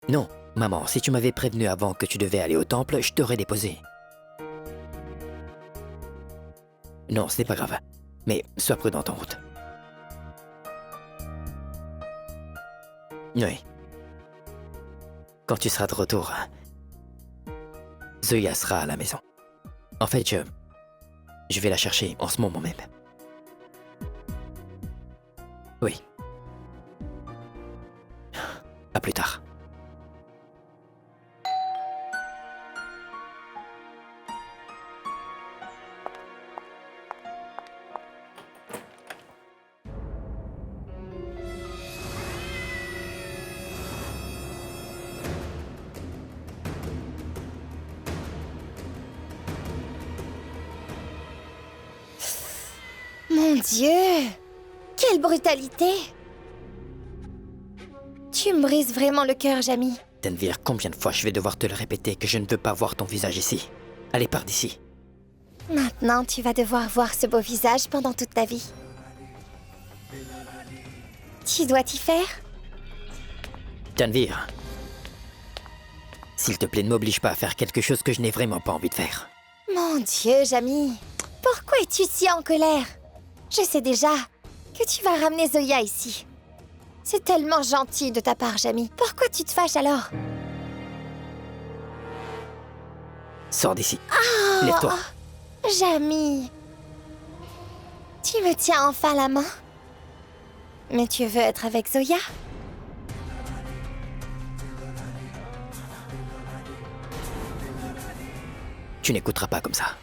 Non, maman, si tu m'avais prévenu avant que tu devais aller au temple, je t'aurais déposé. Non, ce n'est pas grave. Mais sois prudente en route. Oui. Quand tu seras de retour, Zoya sera à la maison. En fait, je vais la chercher en ce moment même. Oui. À plus tard. Mon Dieu! Quelle brutalité! Tu me brises vraiment le cœur, Jamie. Denvir, combien de fois je vais devoir te le répéter que je ne veux pas voir ton visage ici? Allez, pars d'ici. Maintenant, tu vas devoir voir ce beau visage pendant toute ta vie. Tu dois t'y faire? Denvir. S'il te plaît, ne m'oblige pas à faire quelque chose que je n'ai vraiment pas envie de faire. Mon Dieu, Jamie. Pourquoi es-tu si en colère? Je sais déjà que tu vas ramener Zoya ici. C'est tellement gentil de ta part, Jamie. Pourquoi tu te fâches alors? Sors d'ici. Lève-toi. Jamie. Tu me tiens enfin la main? Mais tu veux être avec Zoya? Tu n'écouteras pas comme ça.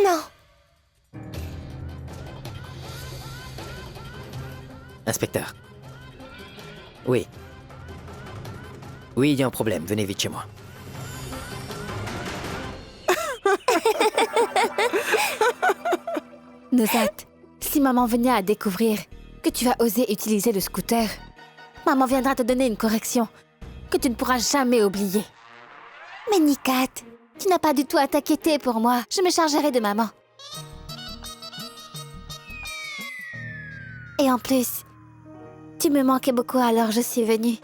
Non. Inspecteur. Oui. Oui, il y a un problème. Venez vite chez moi. Nosat, si maman venait à découvrir que tu vas oser utiliser le scooter, maman viendra te donner une correction que tu ne pourras jamais oublier. Mais Nikat, tu n'as pas du tout à t'inquiéter pour moi. Je me chargerai de maman. Et en plus, tu me manquais beaucoup alors je suis venue.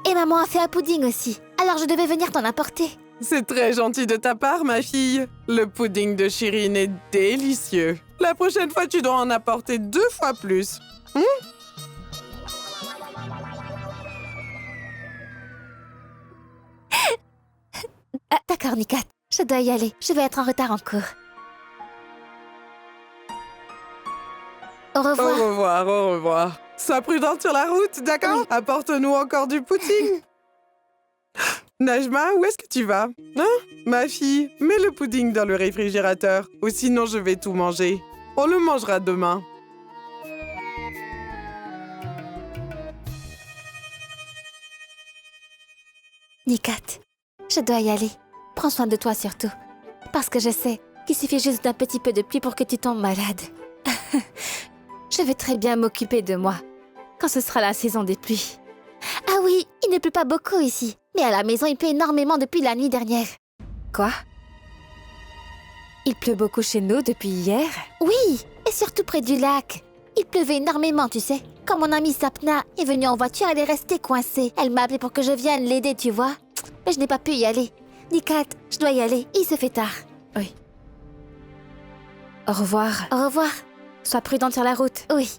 Et maman a fait un pudding aussi, alors je devais venir t'en apporter. C'est très gentil de ta part, ma fille. Le pudding de Chirine est délicieux. La prochaine fois, tu dois en apporter 2 fois plus. D'accord, Nikat. Je dois y aller. Je vais être en retard en cours. Au revoir. Au revoir, au revoir. Sois prudente sur la route, d'accord? Oui. Apporte-nous encore du pudding. Najma, où est-ce que tu vas? Hein? Ma fille, mets le pudding dans le réfrigérateur, ou sinon je vais tout manger. On le mangera demain. Nikat, je dois y aller. Prends soin de toi surtout. Parce que je sais qu'il suffit juste d'un petit peu de pluie pour que tu tombes malade. Je vais très bien m'occuper de moi quand ce sera la saison des pluies. Ah oui, il ne pleut pas beaucoup ici. Mais à la maison, il pleut énormément depuis la nuit dernière. Quoi? Il pleut beaucoup chez nous depuis hier? Oui, et surtout près du lac. Il pleuvait énormément, tu sais. Quand mon amie Sapna est venue en voiture, elle est restée coincée. Elle m'a appelé pour que je vienne l'aider, tu vois. Mais je n'ai pas pu y aller. Nikat, je dois y aller. Il se fait tard. Oui. Au revoir. Au revoir. Sois prudente sur la route. Oui.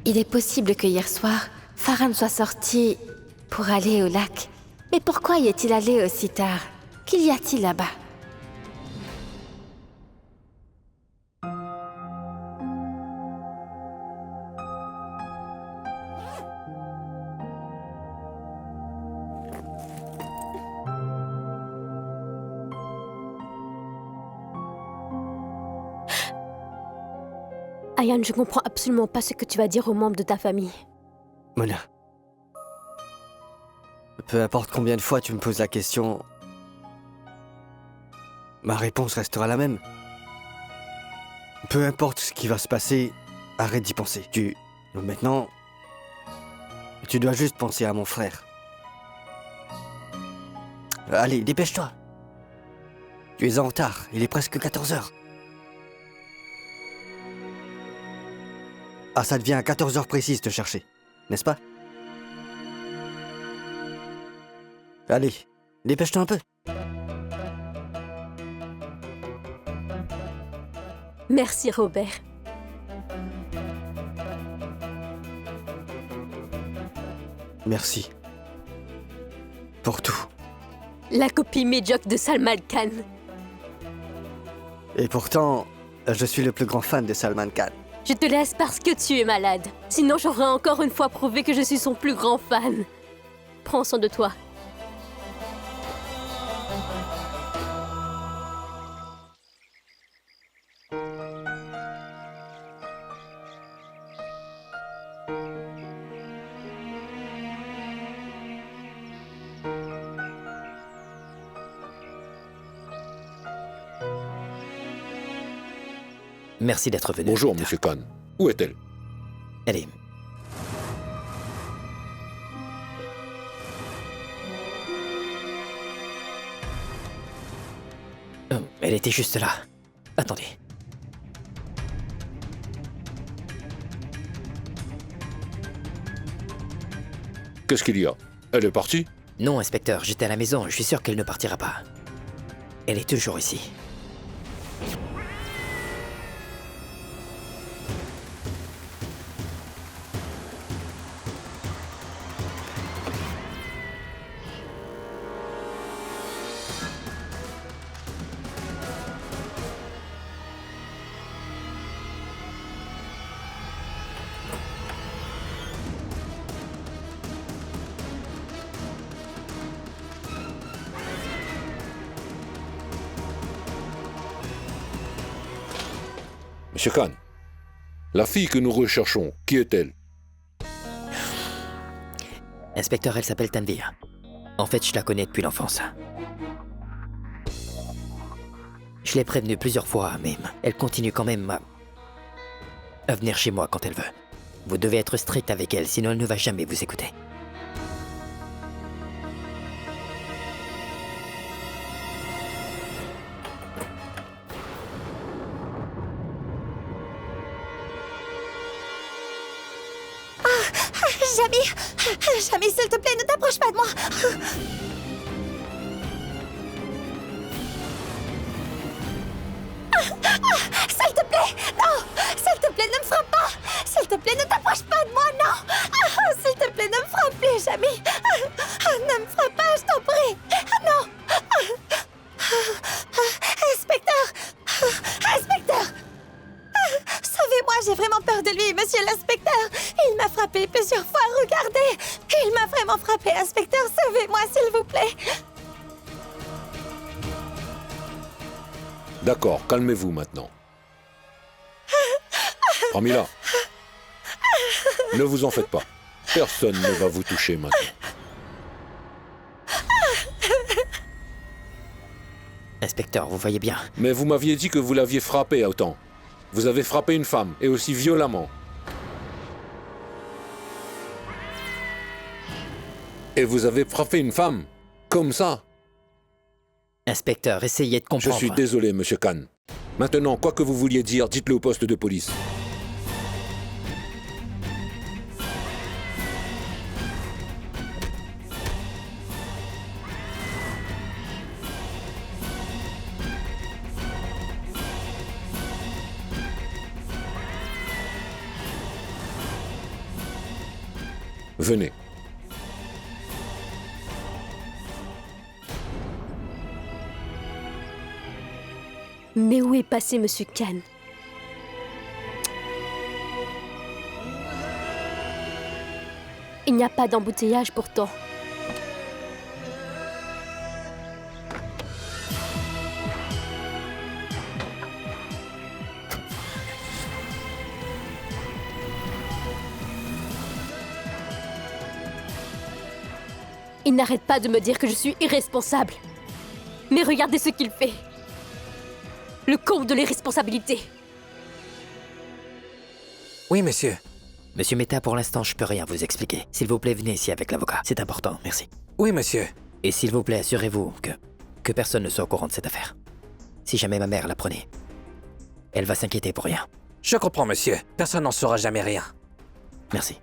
Il est possible que hier soir, Farhan soit sorti pour aller au lac. Mais pourquoi y est-il allé aussi tard? Qu'y a-t-il là-bas? Ayane, je comprends absolument pas ce que tu vas dire aux membres de ta famille. Mona. Peu importe combien de fois tu me poses la question, ma réponse restera la même. Peu importe ce qui va se passer, arrête d'y penser. Maintenant, Tu dois juste penser à mon frère. Allez, dépêche-toi. Tu es en retard, il est presque 14 heures. Ah, ça devient à 14 heures précises te chercher, n'est-ce pas? Allez, dépêche-toi un peu. Merci, Robert. Merci. Pour tout. La copie médiocre de Salman Khan. Et pourtant, je suis le plus grand fan de Salman Khan. Je te laisse parce que tu es malade. Sinon, j'aurais encore une fois prouvé que je suis son plus grand fan. Prends soin de toi. Merci d'être venu. Bonjour, inspecteur. Monsieur Khan. Où est-elle? Elle est... Oh, elle était juste là. Attendez. Qu'est-ce qu'il y a? Elle est partie? Non, inspecteur, j'étais à la maison. Je suis sûr qu'elle ne partira pas. Elle est toujours ici. Monsieur Khan, la fille que nous recherchons, qui est-elle? Inspecteur, elle s'appelle Tanvir. En fait, je la connais depuis l'enfance. Je l'ai prévenue plusieurs fois, mais elle continue quand même à venir chez moi quand elle veut. Vous devez être strict avec elle, sinon elle ne va jamais vous écouter. Jamie, s'il te plaît, ne t'approche pas de moi. S'il te plaît, non. S'il te plaît, ne me frappe pas. S'il te plaît, ne t'approche pas de moi, non. S'il te plaît, ne me frappe plus, Jamie. Ne me frappe pas, je t'en prie. Non. Inspecteur. Sauvez-moi, j'ai vraiment peur de lui, monsieur l'inspecteur. Il m'a frappé plusieurs fois, regardez. Il m'a vraiment frappé, inspecteur. Sauvez-moi, s'il vous plaît. D'accord, calmez-vous maintenant. Pramila, ne vous en faites pas. Personne ne va vous toucher maintenant. Inspecteur, vous voyez bien. Mais vous m'aviez dit que vous l'aviez frappée à autant. Vous avez frappé une femme, et aussi violemment. Et vous avez frappé une femme, comme ça. Inspecteur, essayez de Je comprendre. suis désolé, Monsieur Khan. Maintenant, quoi que vous vouliez dire, dites-le au poste de police. Venez. Mais où est passé Monsieur Khan? Il n'y a pas d'embouteillage pourtant. Il n'arrête pas de me dire que je suis irresponsable. Mais regardez ce qu'il fait. Le comble de l'irresponsabilité. Oui, monsieur. Monsieur Mehta, pour l'instant, je peux rien vous expliquer. S'il vous plaît, venez ici avec l'avocat. C'est important, merci. Oui, monsieur. Et s'il vous plaît, assurez-vous que personne ne soit au courant de cette affaire. Si jamais ma mère l'apprenait, elle va s'inquiéter pour rien. Je comprends, monsieur. Personne n'en saura jamais rien. Merci.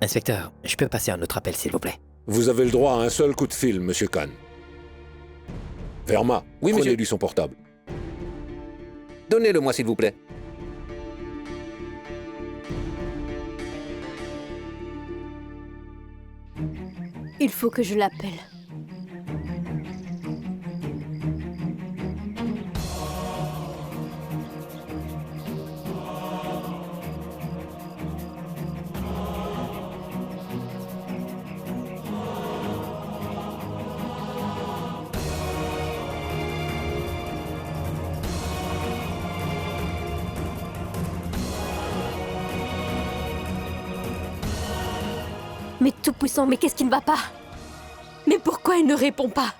Inspecteur, je peux passer un autre appel, s'il vous plaît? Vous avez le droit à un seul coup de fil, monsieur Khan. Verma, Oui, monsieur. prenez-lui son portable. Donnez-le-moi, s'il vous plaît. Il faut que je l'appelle. Mais tout-puissant, mais qu'est-ce qui ne va pas? Mais pourquoi il ne répond pas?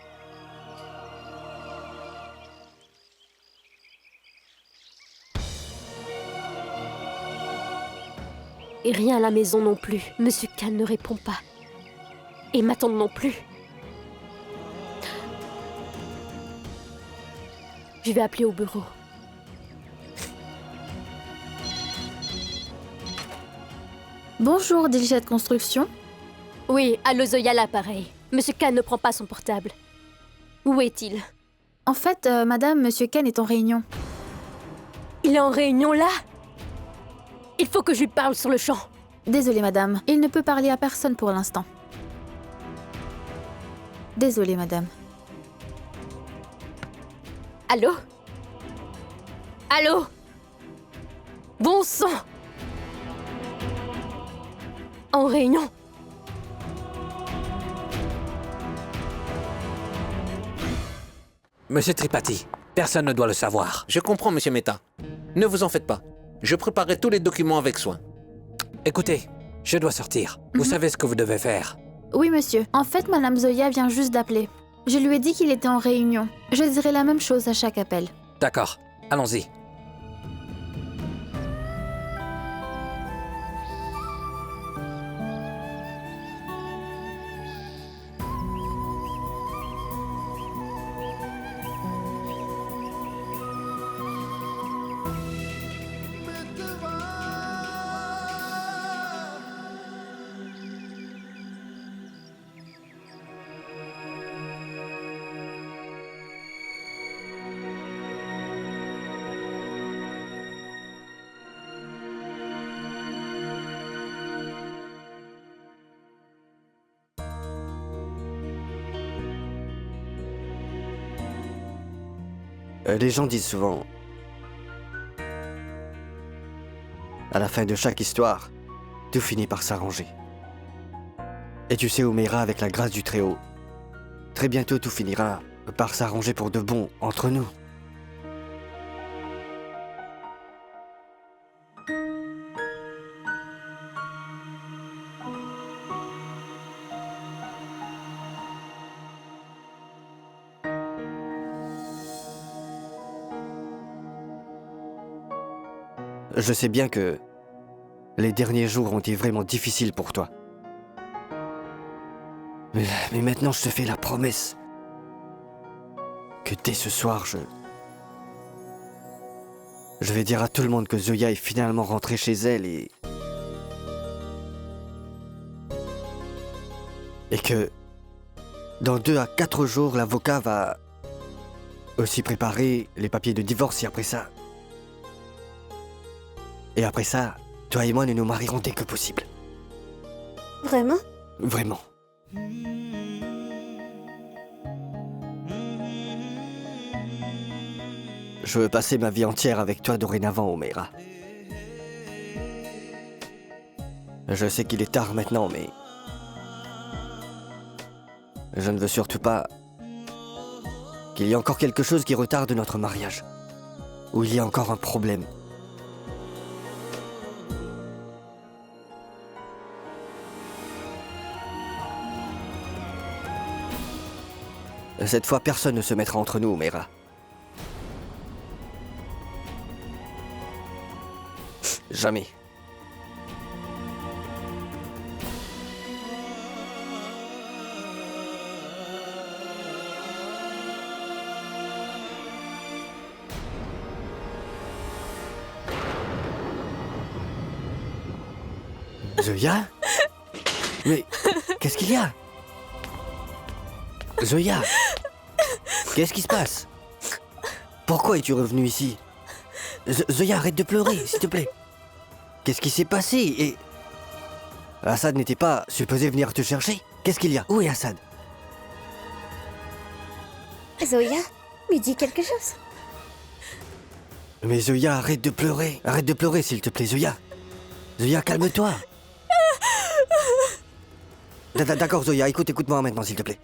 Et rien à la maison non plus. Monsieur Khan ne répond pas. Et ma tante non plus. Je vais appeler au bureau. Bonjour, Diligent Construction. Oui, allô Zoya, l'appareil. Monsieur Khan ne prend pas son portable. Où est-il? En fait, madame, monsieur Ken est en réunion. Il est en réunion là? Il faut que je lui parle sur le champ. Désolée, madame. Il ne peut parler à personne pour l'instant. Désolée, madame. Allô? Allô? Bon sang! En réunion? Monsieur Tripathi, personne ne doit le savoir. Je comprends, monsieur Mehta. Ne vous en faites pas. Je préparerai tous les documents avec soin. Écoutez, je dois sortir. Vous savez ce que vous devez faire. Oui, monsieur. En fait, madame Zoya vient juste d'appeler. Je lui ai dit qu'il était en réunion. Je dirai la même chose à chaque appel. D'accord, allons-y. Les gens disent souvent, à la fin de chaque histoire, tout finit par s'arranger. Et tu sais, Omeira, avec la grâce du Très-Haut, très bientôt tout finira par s'arranger pour de bon entre nous. Je sais bien que les derniers jours ont été vraiment difficiles pour toi. Mais maintenant, je te fais la promesse que dès ce soir, je vais dire à tout le monde que Zoya est finalement rentrée chez elle et que dans 2 à 4 jours, l'avocat va aussi préparer les papiers de divorce et après ça... Et après ça, toi et moi, nous nous marierons dès que possible. Vraiment? Vraiment. Je veux passer ma vie entière avec toi dorénavant, Omeira. Je sais qu'il est tard maintenant, mais... je ne veux surtout pas qu'il y ait encore quelque chose qui retarde notre mariage. Ou il y a encore un problème. Cette fois, personne ne se mettra entre nous, Omeira. Jamais. Zoya? Mais qu'est-ce qu'il y a? Zoya? Qu'est-ce qui se passe? Pourquoi es-tu revenue ici? Zoya, arrête de pleurer, s'il te plaît. Qu'est-ce qui s'est passé? Et... Assad n'était pas supposé venir te chercher? Qu'est-ce qu'il y a? Où est Assad? Zoya, lui dis quelque chose. Mais Zoya, arrête de pleurer. Arrête de pleurer, s'il te plaît, Zoya. Zoya, calme-toi. D'accord, Zoya, écoute-moi maintenant, s'il te plaît.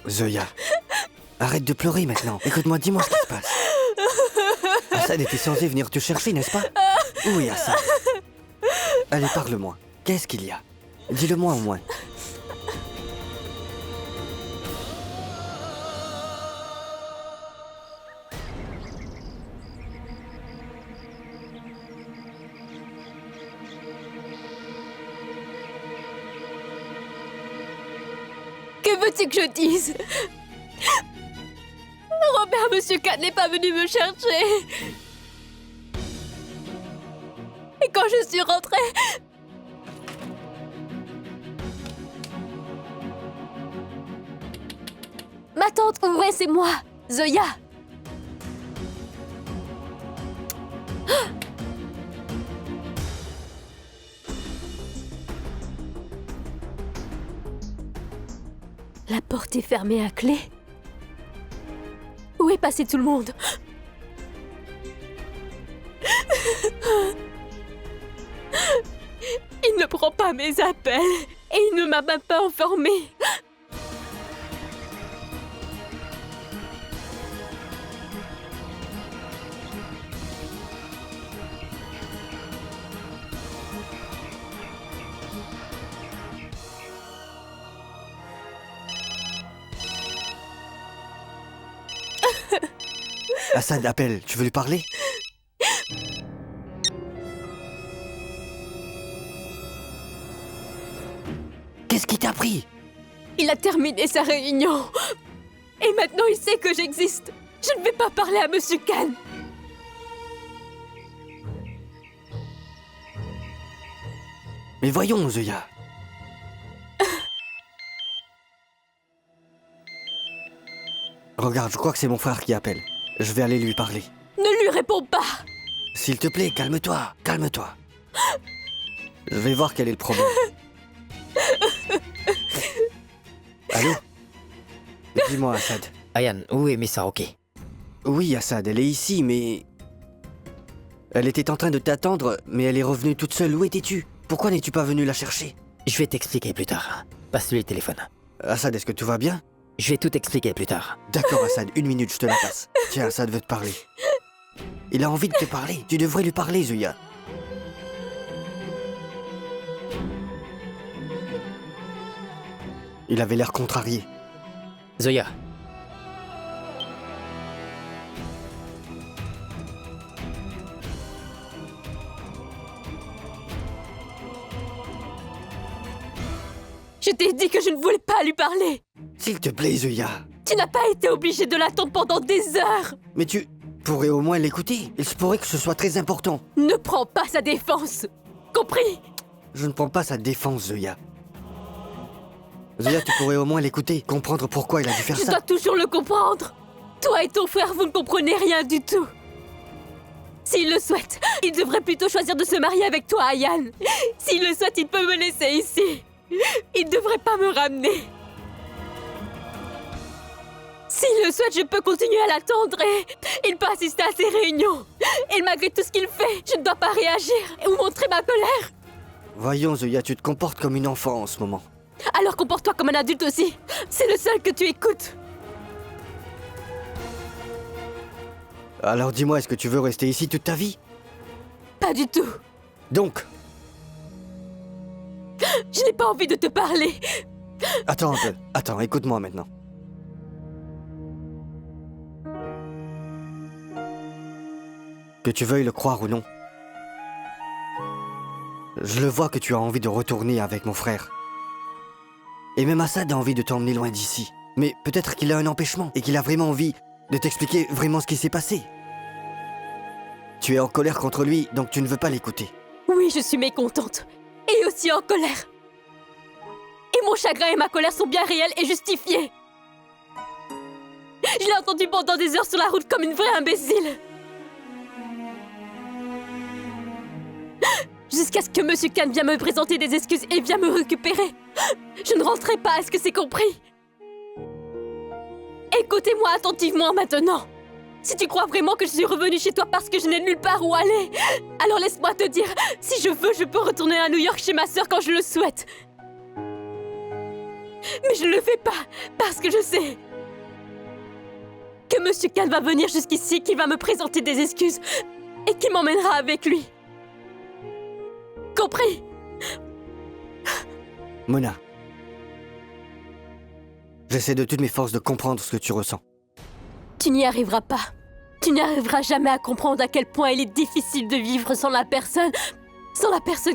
Zoya, arrête de pleurer maintenant. Écoute-moi, dis-moi ce qui se passe. Assad était censé venir te chercher, n'est-ce pas? Où est Assad? Allez, parle-moi. Qu'est-ce qu'il y a? Dis-le-moi au moins. Que veux-tu que je dise? Robert, Monsieur Khan n'est pas venu me chercher. Et quand je suis rentrée... Ma tante, ouais, c'est moi, Zoya. La porte est fermée à clé. Où est passé tout le monde? Il ne prend pas mes appels et il ne m'a même pas informé. Assad appelle, tu veux lui parler? Qu'est-ce qui t'a pris? Il a terminé sa réunion. Et maintenant il sait que j'existe. Je ne vais pas parler à Monsieur Khan. Mais voyons, Zoya. Regarde, je crois que c'est mon frère qui appelle. Je vais aller lui parler. Ne lui réponds pas. S'il te plaît, calme-toi, calme-toi. Je vais voir quel est le problème. Allô? Dis-moi, Assad. Ayan, où est Miss Aoki? Oui, Assad, elle est ici, mais... Elle était en train de t'attendre, mais elle est revenue toute seule. Où étais-tu? Pourquoi n'es-tu pas venu la chercher? Je vais t'expliquer plus tard. Passe-lui le téléphone. Assad, est-ce que tout va bien? Je vais tout expliquer plus tard. D'accord, Assad, 1 minute, je te la passe. Tiens, Assad veut te parler. Il a envie de te parler. Tu devrais lui parler, Zoya. Il avait l'air contrarié. Zoya. Je t'ai dit que je ne voulais pas lui parler. S'il te plaît, Zoya. Tu n'as pas été obligé de l'attendre pendant des heures. Mais tu pourrais au moins l'écouter. Il se pourrait que ce soit très important. Ne prends pas sa défense. Compris? Je ne prends pas sa défense, Zoya. Zoya, tu pourrais au moins l'écouter, comprendre pourquoi il a dû faire Je ça. dois toujours le comprendre. Toi et ton frère, vous ne comprenez rien du tout. S'il le souhaite, il devrait plutôt choisir de se marier avec toi, Ayan. S'il le souhaite, il peut me laisser ici. Il ne devrait pas me ramener. S'il le souhaite, je peux continuer à l'attendre et il peut assister à ses réunions. Et malgré tout ce qu'il fait, je ne dois pas réagir ou montrer ma colère. Voyons, Zoya, tu te comportes comme une enfant en ce moment. Alors comporte-toi comme un adulte aussi. C'est le seul que tu écoutes. Alors dis-moi, est-ce que tu veux rester ici toute ta vie? Pas du tout. Donc, Je n'ai pas envie de te parler. Attends un peu. Attends, écoute-moi maintenant. Que tu veuilles le croire ou non, je le vois que tu as envie de retourner avec mon frère. Et même Assad a envie de t'emmener loin d'ici. Mais peut-être qu'il a un empêchement et qu'il a vraiment envie de t'expliquer vraiment ce qui s'est passé. Tu es en colère contre lui, donc tu ne veux pas l'écouter. Oui, je suis mécontente. Et aussi en colère. Et mon chagrin et ma colère sont bien réels et justifiés. Je l'ai entendu pendant des heures sur la route comme une vraie imbécile. Jusqu'à ce que Monsieur Khan vienne me présenter des excuses et vienne me récupérer. Je ne rentrerai pas, est-ce que c'est compris? Écoutez-moi attentivement maintenant. Si tu crois vraiment que je suis revenue chez toi parce que je n'ai nulle part où aller, alors laisse-moi te dire, si je veux, je peux retourner à New York chez ma sœur quand je le souhaite. Mais je ne le fais pas, parce que je sais que Monsieur Khan va venir jusqu'ici, qu'il va me présenter des excuses et qu'il m'emmènera avec lui. Compris? Mona, j'essaie de toutes mes forces de comprendre ce que tu ressens. Tu n'y arriveras pas. Tu n'y arriveras jamais à comprendre à quel point il est difficile de vivre sans la personne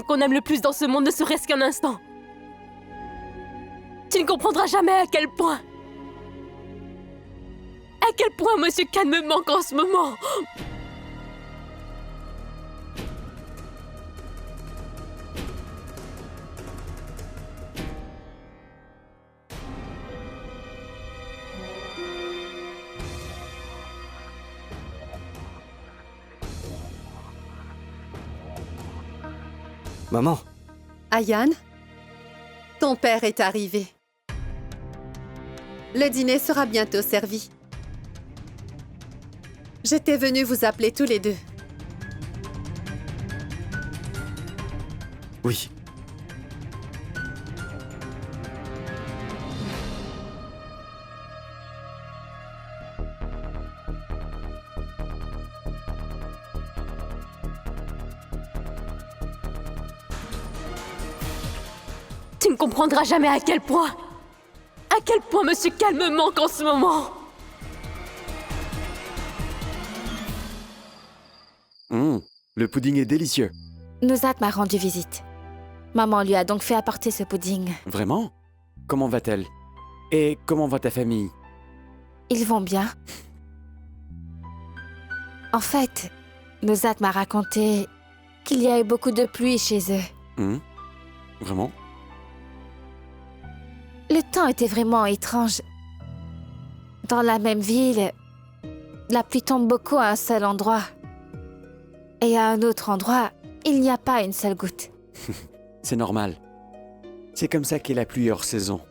qu'on aime le plus dans ce monde, ne serait-ce qu'un instant. Tu ne comprendras jamais à quel point Monsieur Khan me manque en ce moment. Maman, Ayane, ton père est arrivé. Le dîner sera bientôt servi. J'étais venue vous appeler tous les deux. oui. Tu ne comprendras jamais à quel point Monsieur Khan me manque en ce moment. Le pudding est délicieux. Nuzhat m'a rendu visite. Maman lui a donc fait apporter ce pudding. Vraiment? Comment va-t-elle? Et comment va ta famille? Ils vont bien. En fait, Nuzhat m'a raconté qu'il y a eu beaucoup de pluie chez eux. Vraiment? Le temps était vraiment étrange. Dans la même ville, la pluie tombe beaucoup à un seul endroit. Et à un autre endroit, il n'y a pas une seule goutte. C'est normal. C'est comme ça qu'est la pluie hors saison.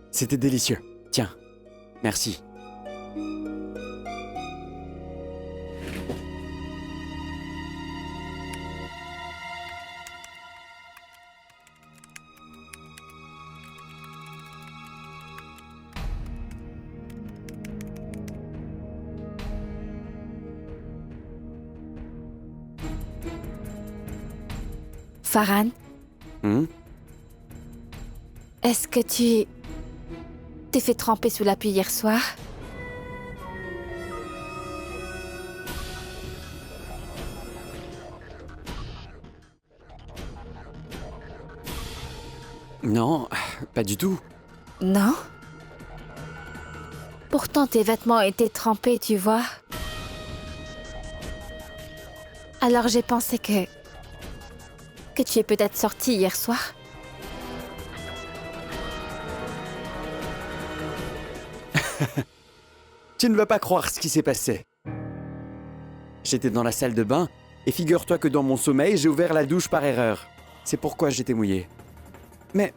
C'était délicieux. Tiens, merci. Farhan, est-ce que tu t'es fait tremper sous la pluie hier soir? Non, pas du tout. Non? Pourtant, tes vêtements étaient trempés, tu vois. Alors j'ai pensé que tu es peut-être sorti hier soir. Tu ne vas pas croire ce qui s'est passé. J'étais dans la salle de bain et figure-toi que dans mon sommeil, j'ai ouvert la douche par erreur. C'est pourquoi j'étais mouillé. Mais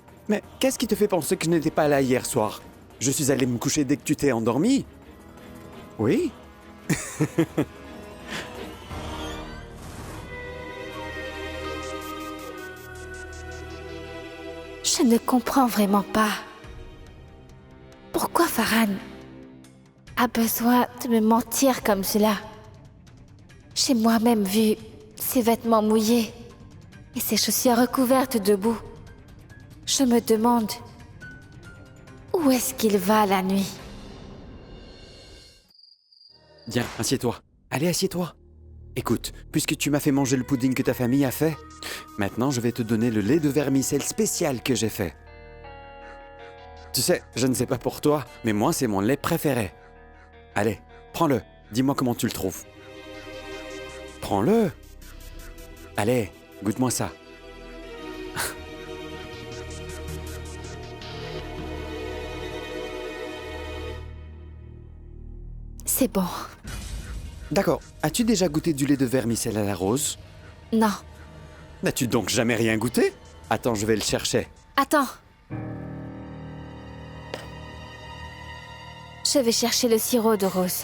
qu'est-ce qui te fait penser que je n'étais pas là hier soir? Je suis allé me coucher dès que tu t'es endormi. Oui? Je ne comprends vraiment pas. Pourquoi Farhan a besoin de me mentir comme cela? J'ai moi-même vu ses vêtements mouillés et ses chaussures recouvertes de boue. Je me demande où est-ce qu'il va la nuit. Viens, assieds-toi. Allez, assieds-toi. Écoute, puisque tu m'as fait manger le pudding que ta famille a fait, maintenant je vais te donner le lait de vermicelle spécial que j'ai fait. Tu sais, je ne sais pas pour toi, mais moi c'est mon lait préféré. Allez, prends-le. Dis-moi comment tu le trouves. Prends-le. Allez, goûte-moi ça. C'est bon. D'accord. As-tu déjà goûté du lait de vermicelle à la rose? Non. N'as-tu donc jamais rien goûté? Attends, je vais le chercher. Attends. Je vais chercher le sirop de rose.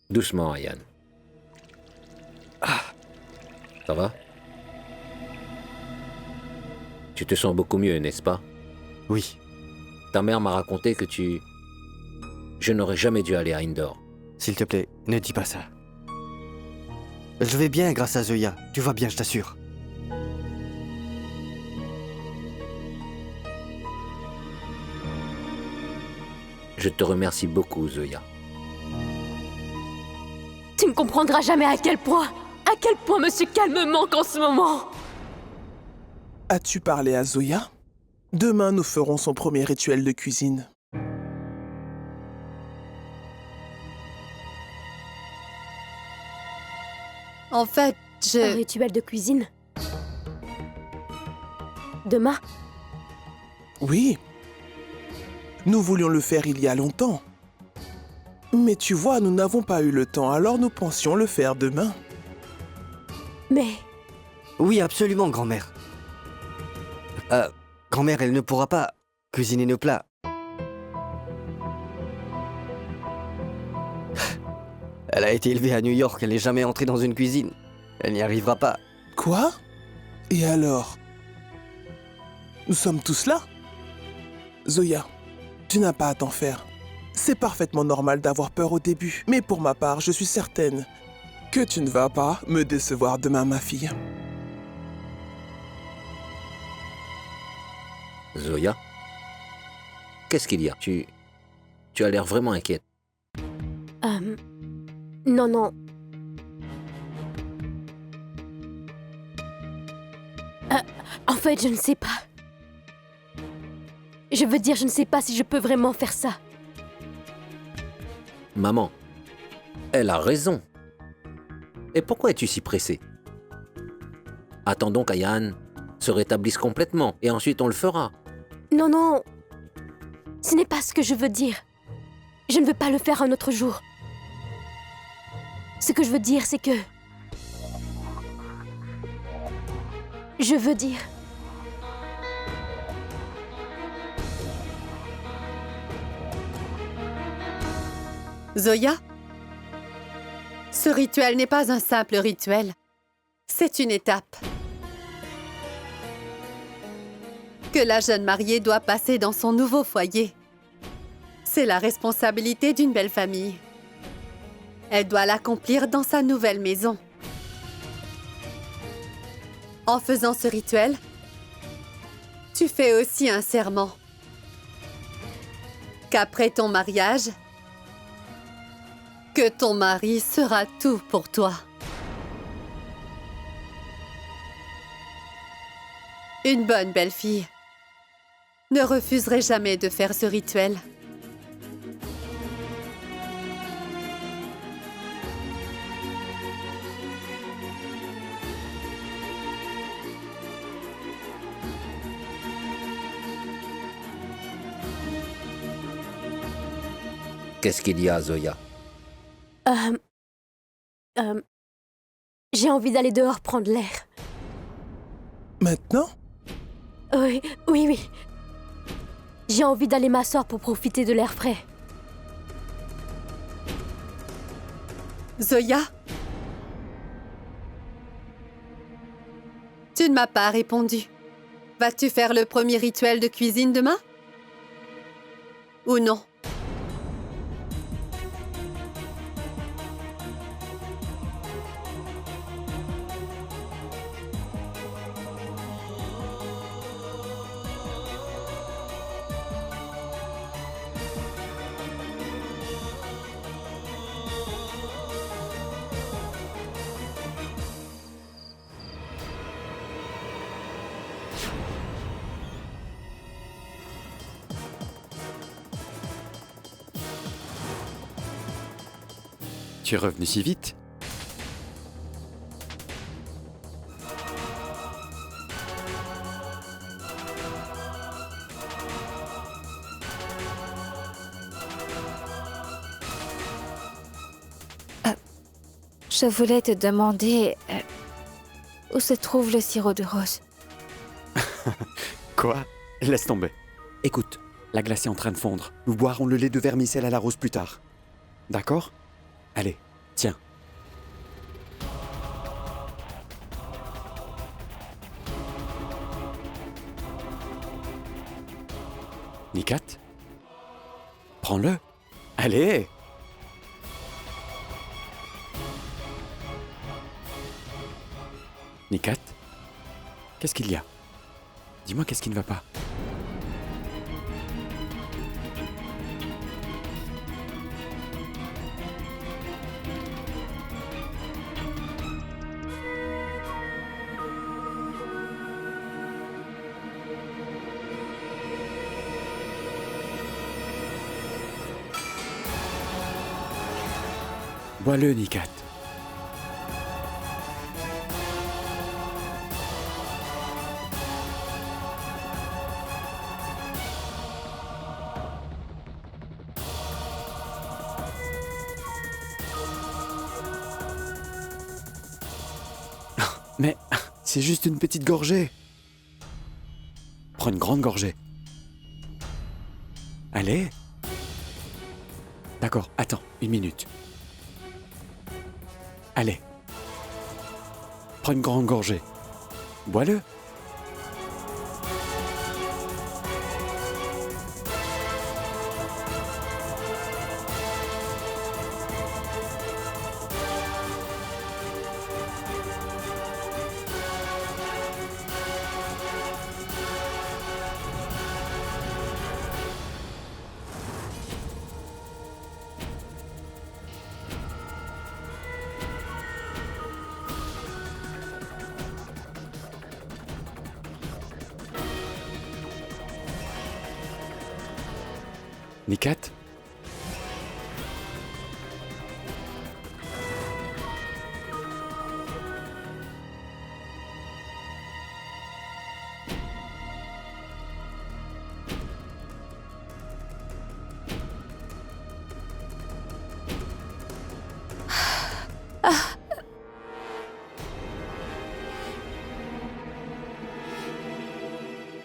Doucement, Ayan. Ça va? Tu te sens beaucoup mieux, n'est-ce pas? Oui. Ta mère m'a raconté que Je n'aurais jamais dû aller à Indore. S'il te plaît, ne dis pas ça. Je vais bien grâce à Zoya. Tu vas bien, je t'assure. Je te remercie beaucoup, Zoya. Tu ne comprendras jamais à quel point Monsieur Cal me manque en ce moment. As-tu parlé à Zoya? Demain, nous ferons son premier rituel de cuisine. En fait, Un rituel de cuisine? Demain? Oui. Nous voulions le faire il y a longtemps. Mais tu vois, nous n'avons pas eu le temps, alors nous pensions le faire demain. Mais... Oui, absolument, grand-mère. Grand-mère, elle ne pourra pas cuisiner nos plats. Elle a été élevée à New York, elle n'est jamais entrée dans une cuisine. Elle n'y arrivera pas. Quoi? Et alors? Nous sommes tous là? Zoya, tu n'as pas à t'en faire. C'est parfaitement normal d'avoir peur au début, mais pour ma part, je suis certaine que tu ne vas pas me décevoir demain, ma fille. Zoya? Qu'est-ce qu'il y a? Tu as l'air vraiment inquiète. Non. En fait, je ne sais pas. Je veux dire, je ne sais pas si je peux vraiment faire ça. Maman, elle a raison. Et pourquoi es-tu si pressée? Attendons qu'Ayan se rétablisse complètement et ensuite on le fera. Non. Ce n'est pas ce que je veux dire. Je ne veux pas le faire un autre jour. Ce que je veux dire, c'est que... Je veux dire... Zoya, ce rituel n'est pas un simple rituel. C'est une étape que la jeune mariée doit passer dans son nouveau foyer. C'est la responsabilité d'une belle famille. Elle doit l'accomplir dans sa nouvelle maison. En faisant ce rituel, tu fais aussi un serment qu'après ton mariage, que ton mari sera tout pour toi. Une bonne belle-fille ne refuserait jamais de faire ce rituel. Qu'est-ce qu'il y a, Zoya? J'ai envie d'aller dehors prendre l'air. Maintenant? Oui. J'ai envie d'aller m'asseoir pour profiter de l'air frais. Zoya? Tu ne m'as pas répondu. Vas-tu faire le premier rituel de cuisine demain? Ou non? Tu es revenu si vite? Je voulais te demander où se trouve le sirop de rose. Quoi? Laisse tomber. Écoute, la glace est en train de fondre. Nous boirons le lait de vermicelle à la rose plus tard. D'accord? Allez, tiens. Nikat? Prends-le. Allez! Nikat? Qu'est-ce qu'il y a? Dis-moi qu'est-ce qui ne va pas? Bois-le, Nikat. Mais c'est juste une petite gorgée. Prends une grande gorgée. Allez. D'accord, attends, une minute. Allez. Prends une grande gorgée. Bois-le. Nikat?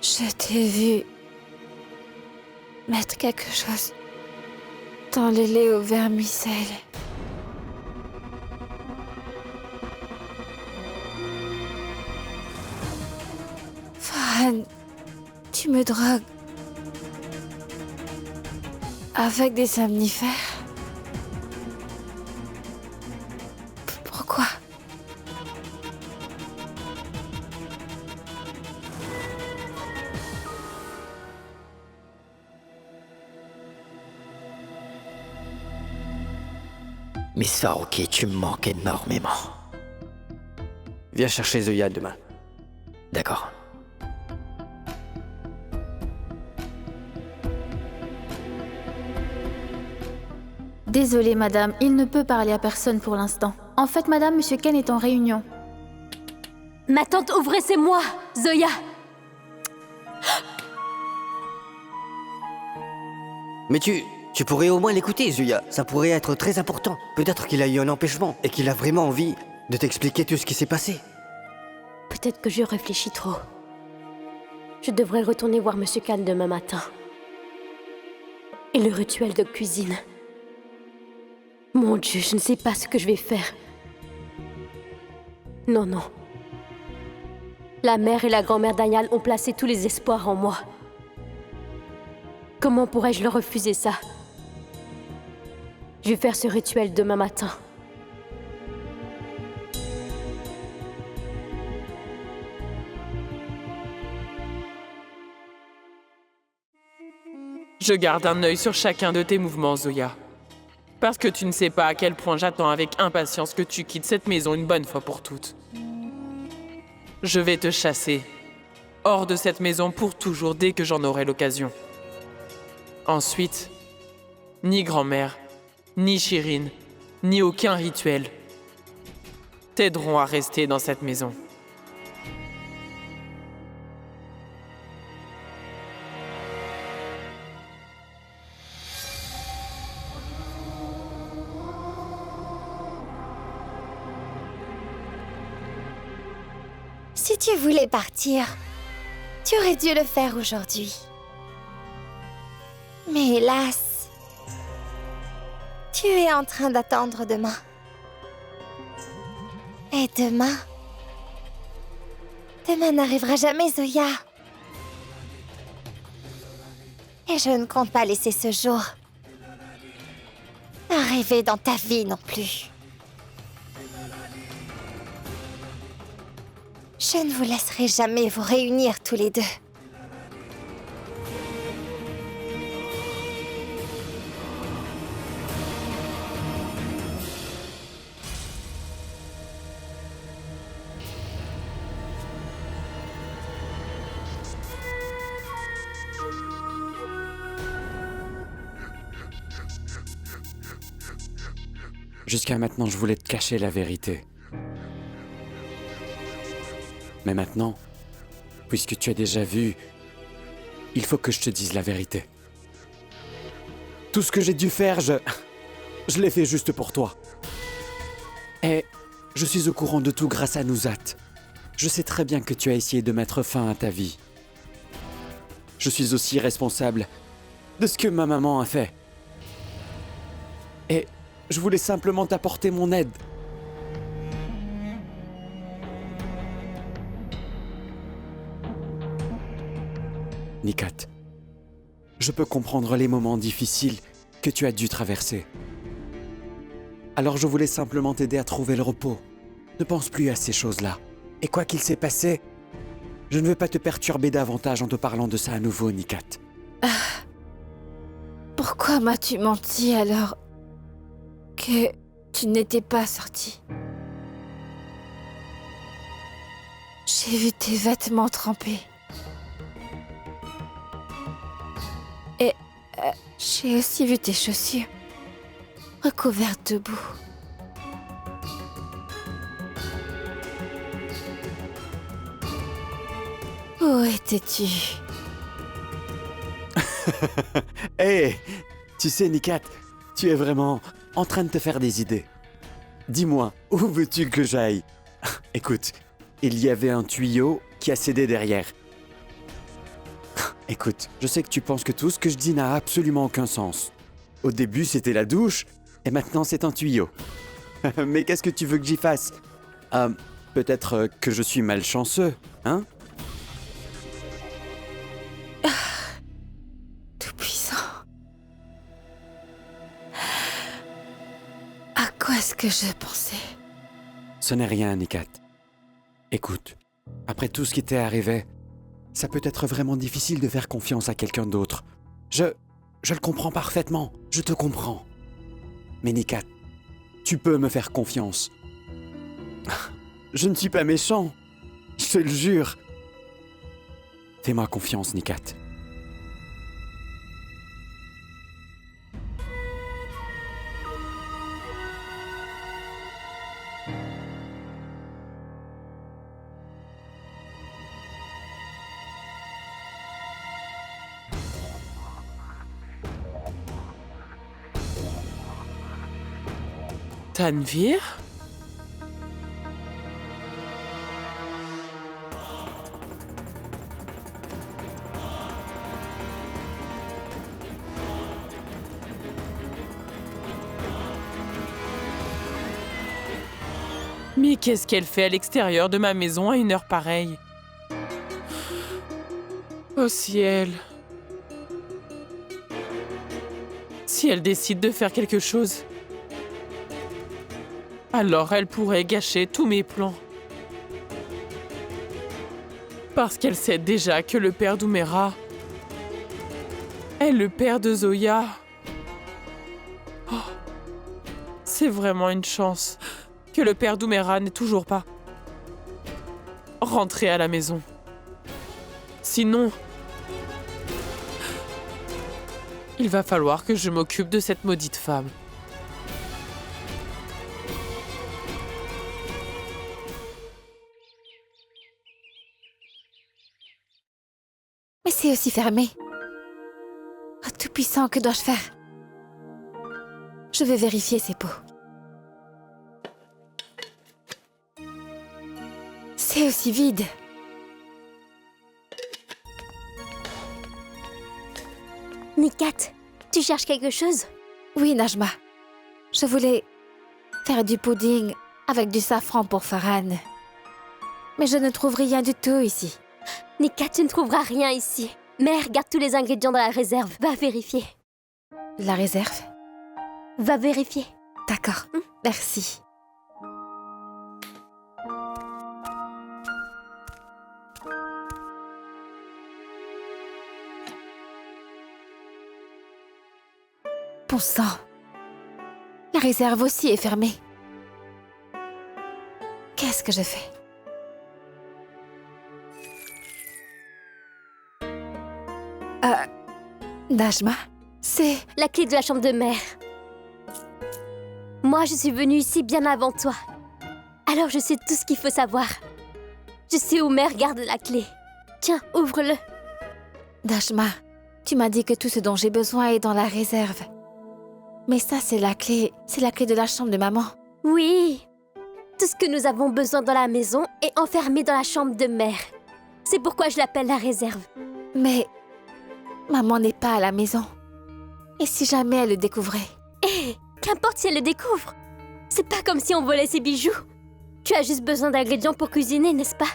Je t'ai vu mettre quelque chose dans le lait au vermicelle. Farhan, tu me drogues avec des somnifères? Pourquoi? Miss Farouki, tu me manques énormément. Viens chercher Zoya demain. D'accord. Désolée, madame, il ne peut parler à personne pour l'instant. En fait, madame, monsieur Ken est en réunion. Ma tante, ouvrez, c'est moi, Zoya. Mais tu pourrais au moins l'écouter, Zoya. Ça pourrait être très important. Peut-être qu'il a eu un empêchement et qu'il a vraiment envie de t'expliquer tout ce qui s'est passé. Peut-être que je réfléchis trop. Je devrais retourner voir Monsieur Khan demain matin. Et le rituel de cuisine. Mon Dieu, je ne sais pas ce que je vais faire. Non, non. La mère et la grand-mère d'Ayan ont placé tous les espoirs en moi. Comment pourrais-je leur refuser ça? Je vais faire ce rituel demain matin. Je garde un œil sur chacun de tes mouvements, Zoya. Parce que tu ne sais pas à quel point j'attends avec impatience que tu quittes cette maison une bonne fois pour toutes. Je vais te chasser, hors de cette maison pour toujours dès que j'en aurai l'occasion. Ensuite, ni grand-mère, ni Shirin, ni aucun rituel t'aideront à rester dans cette maison. Si tu voulais partir, tu aurais dû le faire aujourd'hui. Mais hélas, tu es en train d'attendre demain. Et demain n'arrivera jamais, Zoya. Et je ne compte pas laisser ce jour arriver dans ta vie non plus. Je ne vous laisserai jamais vous réunir tous les deux. Jusqu'à maintenant, je voulais te cacher la vérité. Mais maintenant, puisque tu as déjà vu, il faut que je te dise la vérité. Tout ce que j'ai dû faire, je l'ai fait juste pour toi. Et je suis au courant de tout grâce à Nuzat. Je sais très bien que tu as essayé de mettre fin à ta vie. Je suis aussi responsable de ce que ma maman a fait. Et je voulais simplement t'apporter mon aide. Nikat, je peux comprendre les moments difficiles que tu as dû traverser. Alors je voulais simplement t'aider à trouver le repos. Ne pense plus à ces choses-là. Et quoi qu'il s'est passé, je ne veux pas te perturber davantage en te parlant de ça à nouveau, Nikat. Pourquoi m'as-tu menti alors que tu n'étais pas sorti? J'ai vu tes vêtements trempés. Et j'ai aussi vu tes chaussures recouvertes de boue. Où étais-tu? Hé, tu sais, Nikat, tu es vraiment en train de te faire des idées. Dis-moi, où veux-tu que j'aille? Écoute, il y avait un tuyau qui a cédé derrière. Écoute, je sais que tu penses que tout ce que je dis n'a absolument aucun sens. Au début, c'était la douche, et maintenant, c'est un tuyau. Mais qu'est-ce que tu veux que j'y fasse? Peut-être que je suis malchanceux, hein? Tout-puissant. À quoi est-ce que je pensais? Ce n'est rien, Nikat. Écoute, après tout ce qui t'est arrivé, ça peut être vraiment difficile de faire confiance à quelqu'un d'autre. Je le comprends parfaitement, je te comprends. Mais Nikat, Tu peux me faire confiance. Je ne suis pas méchant. Je te le jure. Fais-moi confiance, Nikat. Tanvir? Mais qu'est-ce qu'elle fait à l'extérieur de ma maison à une heure pareille? Oh ciel! Si elle décide de faire quelque chose, alors elle pourrait gâcher tous mes plans. Parce qu'elle sait déjà que le père d'Umera est le père de Zoya. Oh, c'est vraiment une chance que le père d'Umera n'est toujours pas rentré à la maison. Sinon, il va falloir que je m'occupe de cette maudite femme. Mais c'est aussi fermé. Oh, tout-puissant, que dois-je faire? Je vais vérifier ces pots. C'est aussi vide. Nikat, tu cherches quelque chose? Oui, Najma. Je voulais faire du pudding avec du safran pour Farhan. Mais je ne trouve rien du tout ici. Nikat, tu ne trouveras rien ici. Mère, garde tous les ingrédients dans la réserve. Va vérifier. La réserve? Va vérifier. D'accord. Merci. Bon sang. La réserve aussi est fermée. Qu'est-ce que je fais? Najma, c'est... La clé de la chambre de mère. Moi, je suis venue ici bien avant toi. Alors je sais tout ce qu'il faut savoir. Je sais où mère garde la clé. Tiens, ouvre-le. Najma, tu m'as dit que tout ce dont j'ai besoin est dans la réserve. Mais ça, c'est la clé de la chambre de maman. Oui. Tout ce que nous avons besoin dans la maison est enfermé dans la chambre de mère. C'est pourquoi je l'appelle la réserve. Mais... maman n'est pas à la maison. Et si jamais elle le découvrait? Eh, qu'importe si elle le découvre. C'est pas comme si on volait ses bijoux. Tu as juste besoin d'ingrédients pour cuisiner, n'est-ce pas?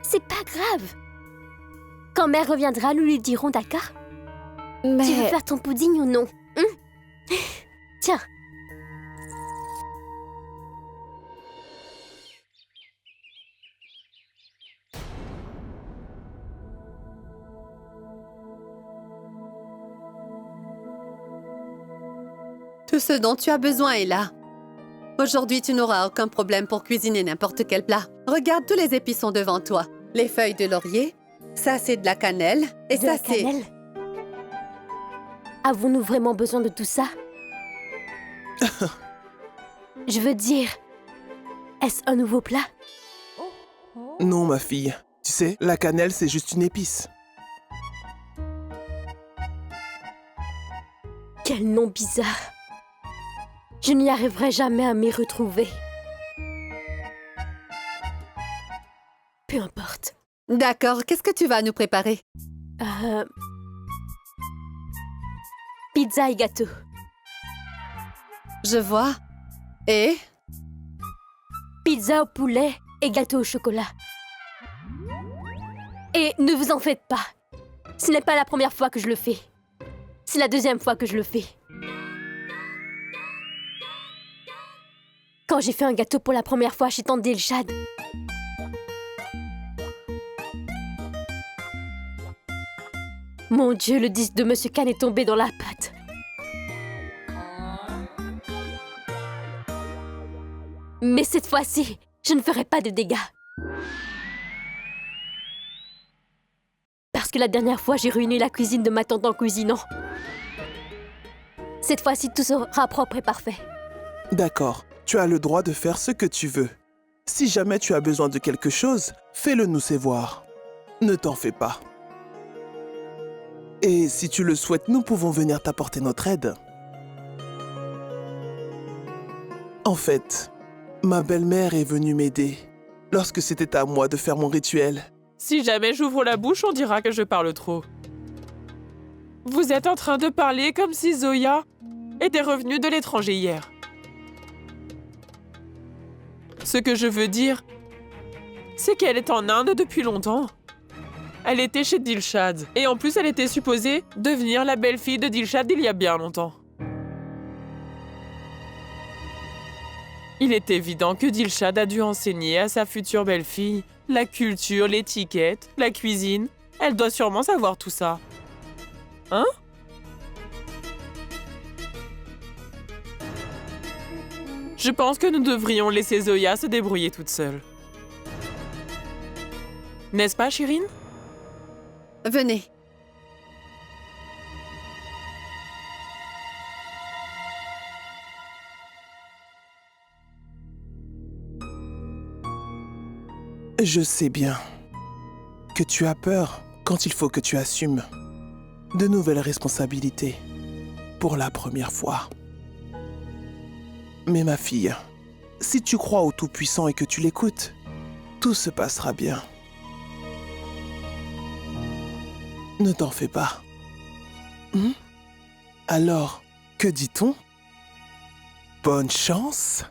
C'est pas grave. Quand mère reviendra, nous lui dirons, d'accord? Mais... Tu veux faire ton pudding ou non? Tiens. Tout ce dont tu as besoin est là. Aujourd'hui, tu n'auras aucun problème pour cuisiner n'importe quel plat. Regarde, tous les épices sont devant toi. Les feuilles de laurier, ça c'est de la cannelle, et ça c'est... Avons-nous vraiment besoin de tout ça? Je veux dire, est-ce un nouveau plat? Non, ma fille. Tu sais, la cannelle, c'est juste une épice. Quel nom bizarre. Je n'y arriverai jamais à m'y retrouver. Peu importe. D'accord, qu'est-ce que tu vas nous préparer? Pizza et gâteau. Je vois. Et? Pizza au poulet et gâteau au chocolat. Et ne vous en faites pas. Ce n'est pas la première fois que je le fais. C'est la deuxième fois que je le fais. Quand j'ai fait un gâteau pour la première fois chez Tante Dilshad, mon Dieu, le disque de Monsieur Khan est tombé dans la pâte. Mais cette fois-ci, je ne ferai pas de dégâts. Parce que la dernière fois, j'ai ruiné la cuisine de ma tante en cuisinant. Cette fois-ci, tout sera propre et parfait. D'accord, tu as le droit de faire ce que tu veux. Si jamais tu as besoin de quelque chose, fais-le nous savoir. Ne t'en fais pas. Et si tu le souhaites, nous pouvons venir t'apporter notre aide. En fait, ma belle-mère est venue m'aider lorsque c'était à moi de faire mon rituel. Si jamais j'ouvre la bouche, on dira que je parle trop. Vous êtes en train de parler comme si Zoya était revenue de l'étranger hier. Ce que je veux dire, c'est qu'elle est en Inde depuis longtemps. Elle était chez Dilshad. Et en plus, elle était supposée devenir la belle-fille de Dilshad il y a bien longtemps. Il est évident que Dilshad a dû enseigner à sa future belle-fille la culture, l'étiquette, la cuisine. Elle doit sûrement savoir tout ça. Hein? Je pense que nous devrions laisser Zoya se débrouiller toute seule. N'est-ce pas, Shirin? Venez. Je sais bien que tu as peur quand il faut que tu assumes de nouvelles responsabilités pour la première fois. Mais ma fille, si tu crois au Tout-Puissant et que tu l'écoutes, tout se passera bien. Ne t'en fais pas. Alors, que dit-on? Bonne chance.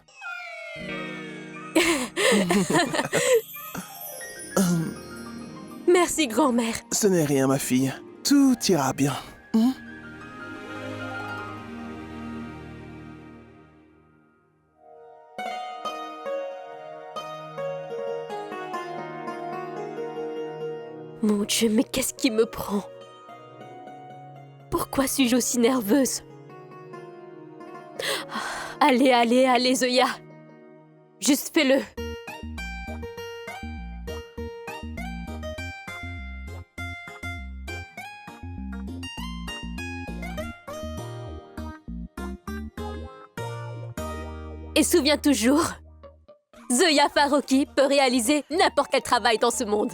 Merci, grand-mère. Ce n'est rien, ma fille. Tout ira bien. Mon Dieu, mais qu'est-ce qui me prend? Pourquoi suis-je aussi nerveuse? Allez, allez, allez, Zoya. Juste fais-le. Et souviens toujours, Zoya Faroki peut réaliser n'importe quel travail dans ce monde.